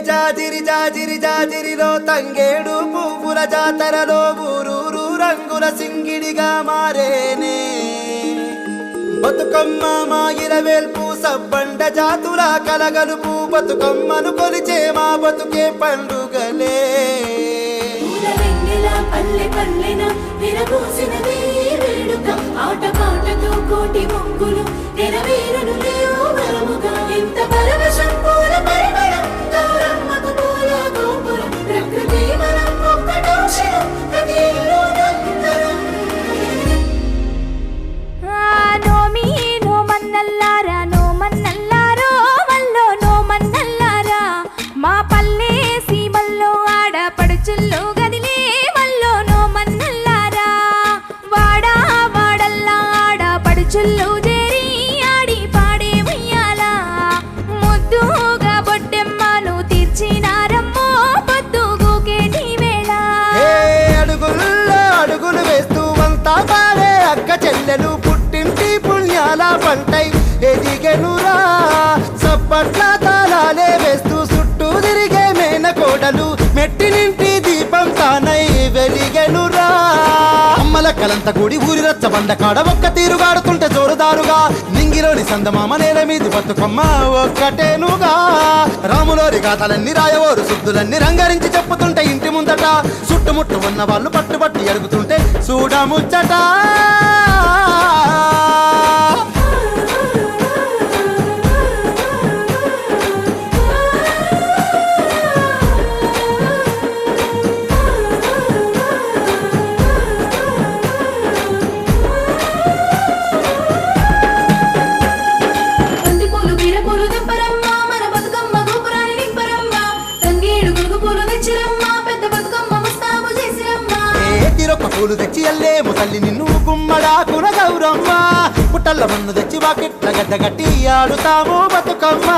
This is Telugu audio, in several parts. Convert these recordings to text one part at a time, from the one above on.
జాజిరి జాజిరి జాజిరిలో తంగేడు పువ్వుల జాతరలో ఊరూరు రంగుల సింగిడిగా మారేనే బతుకమ్మ మా ఇలవేల్పు సబ్బండ జాతుల కలగలుపు బతుకమ్మను కొలిచే మా బతుకే పండుగలే పల్లె పల్లెన విరబూసినది వేడుక ఆట పాటతో కోటి మొక్కులు నెరవేరును వరముగా ఎంత పరవశం పూల పరిమళం గౌరమ్మకు పూల గోపురం ప్రకృతి మనం ఒక్కటో క్షణం ప్రతి ఇల్లు నందనం నోమి నోమన్నల్లారా నోమన్నల్లారో వల్లో నోమన్నల్లారా మా పల్లె సీమల్లో ఆడపడుచుల్లో గదిలే వల్లో నోమన్నల్లారా వాడా వాడల్లా ఆడపడుచుల్లో చేరి ఆడి పాడే ఉయ్యాలా ముద్దుగా బొట్టెమ్మను తీర్చినారమ్మో పొద్దుగూకేటి వేళ అడుగుల్లో అడుగులు వేస్తూ వంతా పాడే అక్క చెల్లెలు పుట్టింటి పుణ్యాల పంటై ఎదిగెనురా సప్పట్ల తాళాలే వేస్తూ చుట్టూ తిరిగే మేనకోడలు మెట్టినింటి దీపం తానై వెలిగెనురా అమ్మల కలంత కూడి ఊరి రచ్చబండ కాడ ఒక్క తీరుగాడుతుంటే జోరుదారుగా నింగిలోని సందమామ నేల మీది బతుకమ్మ ఒక్కటేనుగా రాములోరి గాథలన్నీ రాయవోరు శుద్ధులన్నీ రంగరించి చెప్పుతుంటే ఇంటి ముందట చుట్టుముట్టు ఉన్న వాళ్ళు పట్టుబట్టి అడుగుతుంటే చూడముచ్చట బంతి పూలు బీర పూలు దింపరమ్మ మన బతుకమ్మ గోపురాన్ని నింపరమ్మ తంగేడు గురుగు పూలు తెచ్చిరమ్మ పెద్ద బతుకమ్మ ముస్తాబు చేసిరమ్మ తిరొక్క పూలు తెచ్చి అల్లే ముసల్లి నిన్ను గుమ్మడాకున గౌరమ్మ పుట్టల్ల మన్ను తెచ్చి వాకిట్ల గడ్డ గట్టి ఆడుతాము బతుకమ్మ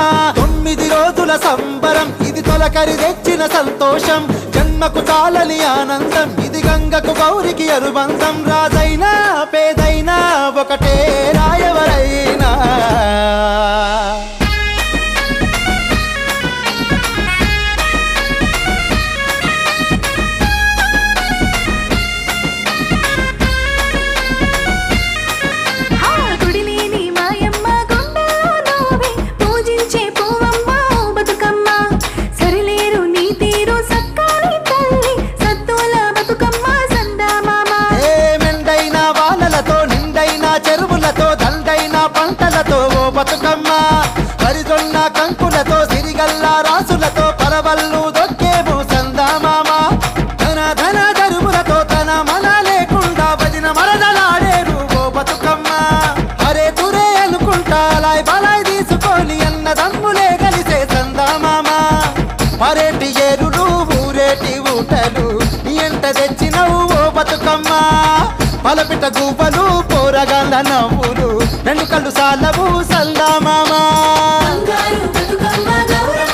9 రోజుల సంబరం ఇది తొలకరి తెచ్చిన సంతోషం జన్మకు చాలని ఆనందం ఇది గంగకు గౌరికి అనుబంధం రాజైనా పేదైనా ఒకటే రాయవరైనా గుడిలేని మాయమ్మ గుండెలో నోవే పూజించే పువ్వమ్మ బతుకమ్మ సరిలేరు నీ తీరు సక్కాని తల్లి సత్తుల బతుకమ్మ సందామామ ఏ మెండైన వానలతో నిండైన చెరువులతో దండైన పంటలతో ఓ బతుకమ్మ వరిజొన్న కంకులతో సిరిగల్ల రాసులతో పరవళ్ళు దొక్కేము సందామామ ధన ధన దరుములతో తన మన లేకుండా భజన మరదలాడేరు ఓ బతుకమ్మ అరే తురే అనుకుంటా లాయ్ బలాయ్ తీసుకొని అన్న దమ్ములే కలిసే సందామామ పరేటి ఏరులు ఊరేటి ఊటలు ఎంత తెచ్చినవు ఓ బతుకమ్మ పలపిట గువ్వలు పోరగాళ్ళ నవ్వులు రెండు కళ్ళు సాలవు సందామామ బంగారు బతుకమ్మ గౌరమ్మ